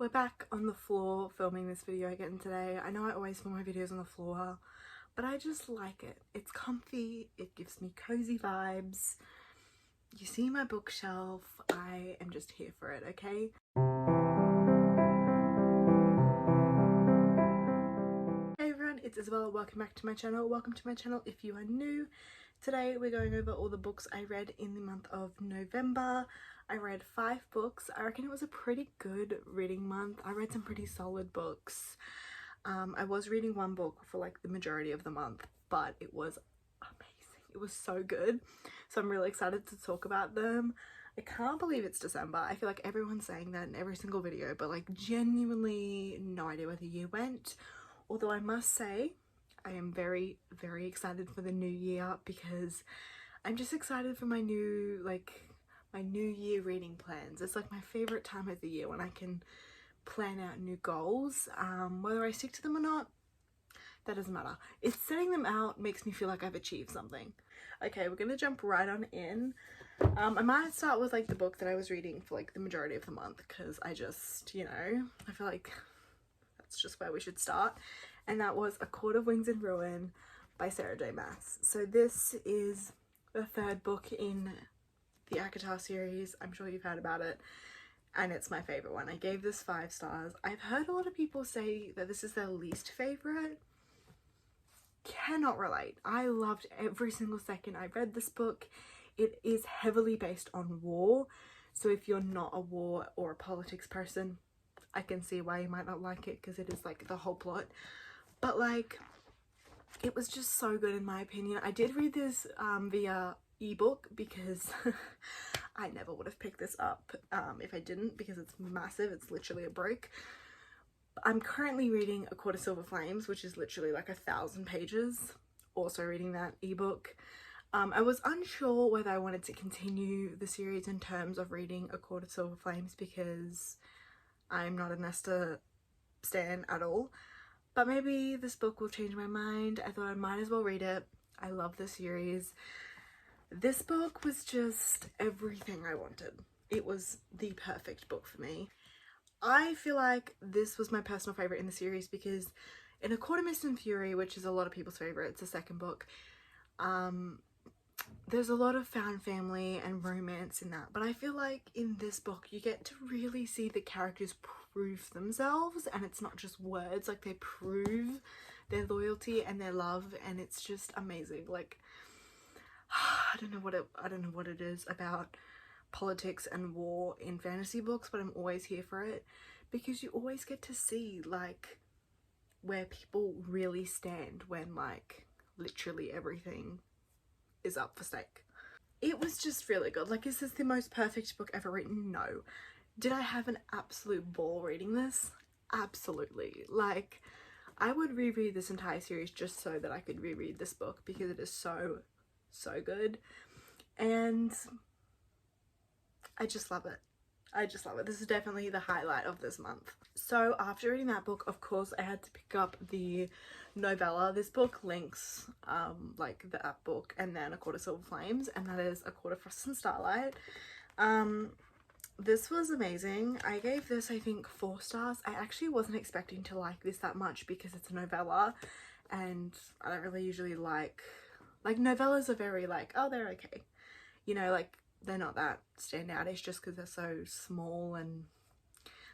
we're back on the floor filming this video again today. I know I always film my videos on the floor, but I just like it. It's comfy, it gives me cozy vibes. You see my bookshelf, I am just here for it, okay? Hey everyone, it's Isabella. Welcome back to my channel. Welcome to my channel if you are new. Today we're going over all the books I read in the month of November. I read 5 books. I reckon it was a pretty good reading month. I read some pretty solid books. I was reading one book for like the majority of the month, but it was amazing. It was so good. So I'm really excited to talk about them. I can't believe it's December. I feel like everyone's saying that in every single video, but like genuinely no idea where the year went. Although I must say, I am very, very excited for the new year because I'm just excited for my new year reading plans. It's like my favorite time of the year when I can plan out new goals. Whether I stick to them or not, that doesn't matter. It's setting them out makes me feel like I've achieved something. Okay, we're gonna jump right on in. I might start with like the book that I was reading for like the majority of the month because I just, you know, I feel like that's just where we should start. And that was A Court of Wings and Ruin by Sarah J Maas. So this is the 3rd book in the ACOWAR series. I'm sure you've heard about it, and it's my favorite one. I gave this 5 stars. I've heard a lot of people say that this is their least favorite. Cannot relate. I loved every single second I read this book. It is heavily based on war, so if you're not a war or a politics person, I can see why you might not like it because it is like the whole plot. But like, it was just so good in my opinion. I did read this via ebook because I never would have picked this up if I didn't, because it's massive. It's literally a brick. I'm currently reading A Court of Silver Flames, which is literally like 1,000 pages. Also reading that ebook. I was unsure whether I wanted to continue the series in terms of reading A Court of Silver Flames because I'm not a Nesta stan at all. But maybe this book will change my mind. I thought I might as well read it. I love the series. This book was just everything I wanted. It was the perfect book for me. I feel like this was my personal favourite in the series because in A Court of Mist and Fury, which is a lot of people's favourite, it's the 2nd book, there's a lot of found family and romance in that, but I feel like in this book you get to really see the characters prove themselves, and it's not just words, like they prove their loyalty and their love, and it's just amazing. Like, I don't know what it is about politics and war in fantasy books, but I'm always here for it because you always get to see like where people really stand when like literally everything is up for stake. It was just really good. Like, is this the most perfect book ever written? No. Did I have an absolute ball reading this? Absolutely. Like, I would reread this entire series just so that I could reread this book because it is so good, and I just love it. I just love it. This is definitely the highlight of this month. So after reading that book, of course, I had to pick up the novella. This book links like that book and then A Court of Silver Flames, and that is A Court of Frost and Starlight. This was amazing. I gave this, I think, 4 stars. I actually wasn't expecting to like this that much because it's a novella, and I don't really usually like novellas are very like, oh, they're okay, you know, like they're not that standoutish just because they're so small and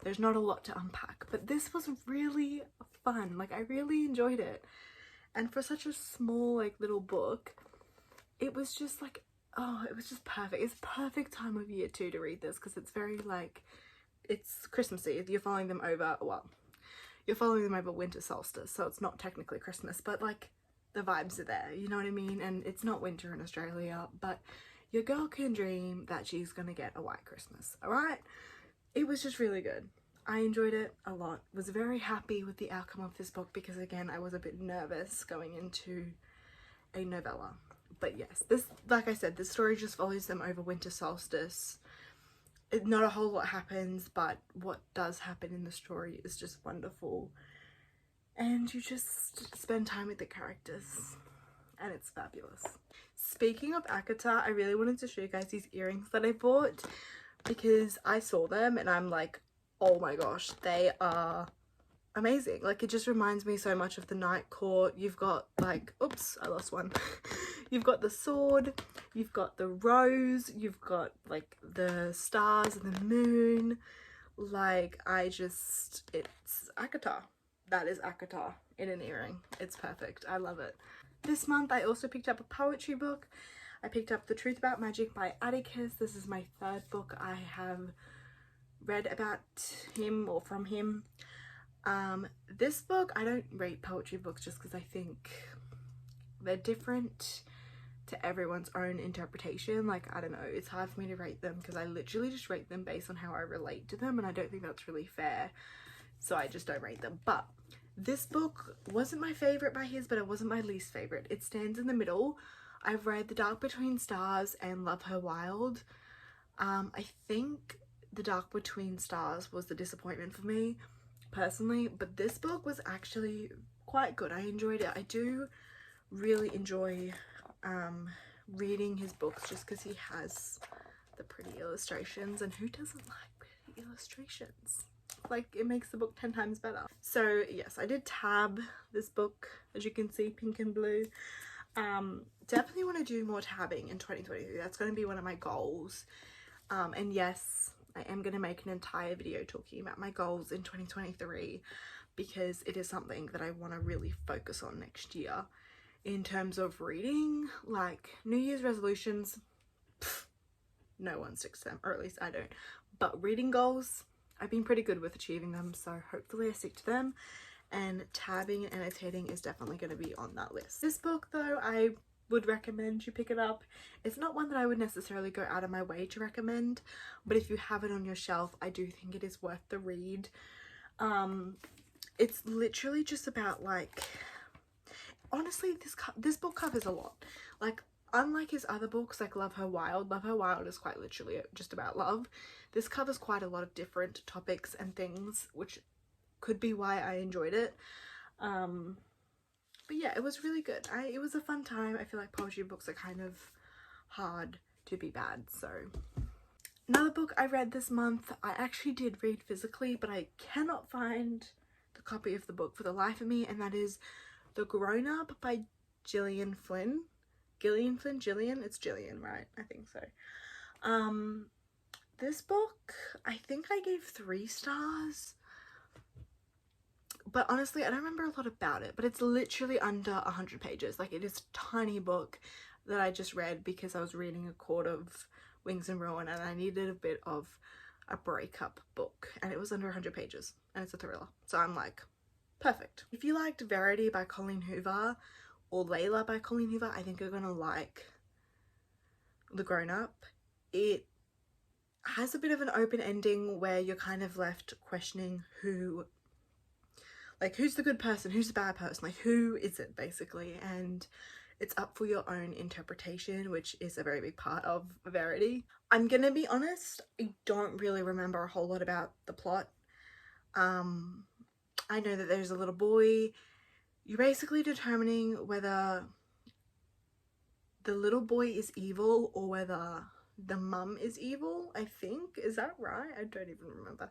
there's not a lot to unpack. But this was really fun. Like, I really enjoyed it, and for such a small like little book, it was just like, oh, it was just perfect. It's perfect time of year too to read this because it's very like, it's Christmassy. You're following them over, well, you're following them over winter solstice, so it's not technically Christmas, but like the vibes are there, you know what I mean? And it's not winter in Australia, but your girl can dream that she's gonna get a white Christmas, alright? It was just really good. I enjoyed it a lot. Was very happy with the outcome of this book because, again, I was a bit nervous going into a novella. But yes, this, like I said, this story just follows them over winter solstice. Not a whole lot happens, but what does happen in the story is just wonderful. And you just spend time with the characters, and it's fabulous. Speaking of ACOWAR, I really wanted to show you guys these earrings that I bought because I saw them and I'm like, oh my gosh, they are amazing. Like, it just reminds me so much of the Night Court. You've got like, oops, I lost one. You've got the sword, you've got the rose, you've got like the stars and the moon. Like, it's ACOWAR. That is ACOWAR in an earring. It's perfect. I love it. This month I also picked up a poetry book. I picked up The Truth About Magic by Atticus. This is my third book I have read about him or from him. This book, I don't rate poetry books just because I think they're different to everyone's own interpretation. Like, I don't know, it's hard for me to rate them because I literally just rate them based on how I relate to them, and I don't think that's really fair, so I just don't rate them. But this book wasn't my favorite by his, but it wasn't my least favorite. It stands in the middle. I've read The Dark Between Stars and Love Her Wild. I think The Dark Between Stars was the disappointment for me personally, but this book was actually quite good. I enjoyed it. I do really enjoy reading his books just because he has the pretty illustrations, and who doesn't like pretty illustrations? Like, it makes the book 10 times better. So yes, I did tab this book, as you can see, pink and blue. Definitely want to do more tabbing in 2023. That's going to be one of my goals. And yes, I am going to make an entire video talking about my goals in 2023 because it is something that I want to really focus on next year. In terms of reading, like New Year's resolutions, no one sticks to them, or at least I don't. But reading goals, I've been pretty good with achieving them, so hopefully I stick to them. And tabbing and annotating is definitely going to be on that list. This book though, I would recommend you pick it up. It's not one that I would necessarily go out of my way to recommend, but if you have it on your shelf, I do think it is worth the read. It's literally just about, like, honestly, this book covers a lot. Like, unlike his other books, like Love Her Wild is quite literally just about love. This covers quite a lot of different topics and things, which could be why I enjoyed it. But yeah, it was really good. It was a fun time. I feel like poetry books are kind of hard to be bad, so. Another book I read this month, I actually did read physically, but I cannot find the copy of the book for the life of me, and that is The Grown Up by Gillian Flynn. Gillian? It's Gillian, right? I think so. This book, I think I gave 3 stars. But honestly, I don't remember a lot about it, but it's literally under 100 pages. Like, it is a tiny book that I just read because I was reading a quarter of Wings and Ruin and I needed a bit of a breakup book, and it was under 100 pages and it's a thriller. So I'm like, perfect. If you liked Verity by Colleen Hoover or Layla by Colleen Hoover, I think you're gonna like The Grown Up. It has a bit of an open ending where you're kind of left questioning who's the good person, who's the bad person, like who is it basically, and it's up for your own interpretation, which is a very big part of Verity. I'm gonna be honest, I don't really remember a whole lot about the plot. I know that there's a little boy. You're basically determining whether the little boy is evil or whether the mum is evil, I think. Is that right? I don't even remember.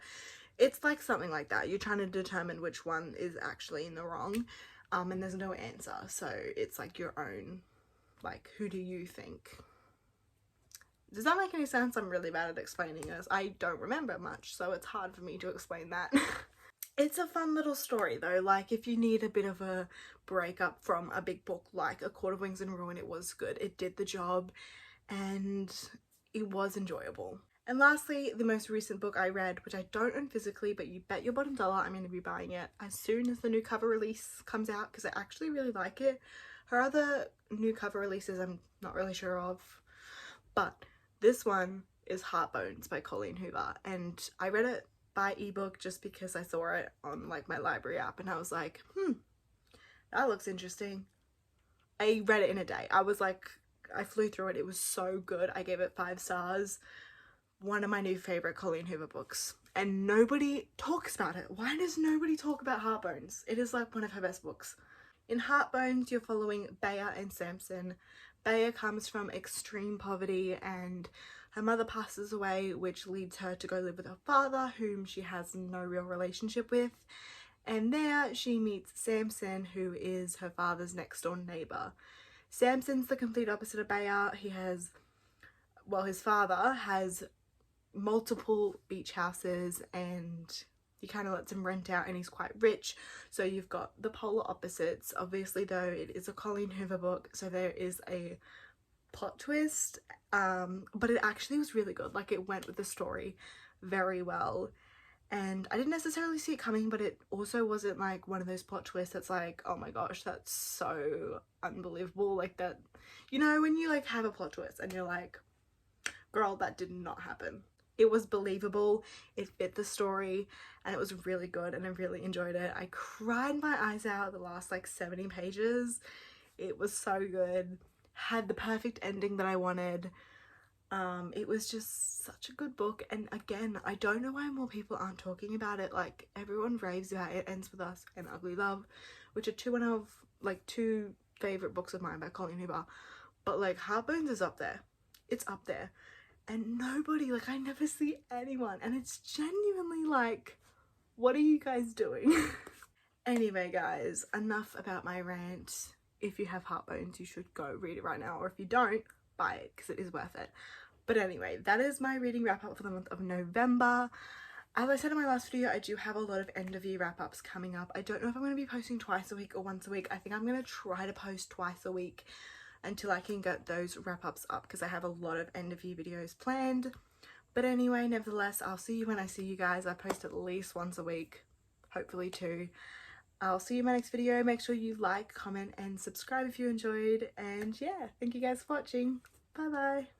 It's like something like that. You're trying to determine which one is actually in the wrong, and there's no answer. So it's like your own, like, who do you think? Does that make any sense? I'm really bad at explaining this. I don't remember much, so it's hard for me to explain that. It's a fun little story though. Like, if you need a bit of a breakup from a big book like A Court of Wings and Ruin, it was good. It did the job and it was enjoyable. And lastly, the most recent book I read, which I don't own physically, but you bet your bottom dollar I'm going to be buying it as soon as the new cover release comes out, because I actually really like it. Her other new cover releases I'm not really sure of, but this one is Heartbones by Colleen Hoover, and I read it by ebook just because I saw it on like my library app and I was like, that looks interesting. I read it in a day. I flew through it. It was so good. I gave it 5 stars. One of my new favorite Colleen Hoover books, and nobody talks about it. Why does nobody talk about Heartbones? It is like one of her best books. In Heartbones, you're following Bea and Samson. Bea comes from extreme poverty and her mother passes away, which leads her to go live with her father, whom she has no real relationship with. And there she meets Samson, who is her father's next door neighbour. Samson's the complete opposite of Bayer. He has, well, his father has multiple beach houses and he kind of lets him rent out, and he's quite rich. So you've got the polar opposites. Obviously though, it is a Colleen Hoover book, so there is a plot twist, but it actually was really good. Like, it went with the story very well. And I didn't necessarily see it coming, but it also wasn't like one of those plot twists that's like, oh my gosh, that's so unbelievable. Like that, you know, when you like have a plot twist and you're like, girl, that did not happen. It was believable, it fit the story, and it was really good, and I really enjoyed it. I cried my eyes out the last like 70 pages. It was so good. Had the perfect ending that I wanted. It was just such a good book, and again, I don't know why more people aren't talking about it. Like, everyone raves about It Ends With Us and Ugly Love, which are two favourite books of mine by Colleen Hoover, but like Heartbones is up there. It's up there, and nobody, like, I never see anyone, and it's genuinely like, what are you guys doing? Anyway guys, enough about my rant. If you have Heartbones, you should go read it right now, or if you don't, buy it because it is worth it. But anyway, that is my reading wrap up for the month of November. As I said in my last video, I do have a lot of end of year wrap ups coming up. I don't know if I'm going to be posting twice a week or once a week. I think I'm going to try to post twice a week until I can get those wrap ups up, because I have a lot of end of year videos planned. But anyway, nevertheless, I'll see you when I see you guys. I post at least once a week, hopefully two. I'll see you in my next video. Make sure you like, comment and subscribe if you enjoyed, and yeah, thank you guys for watching. Bye bye.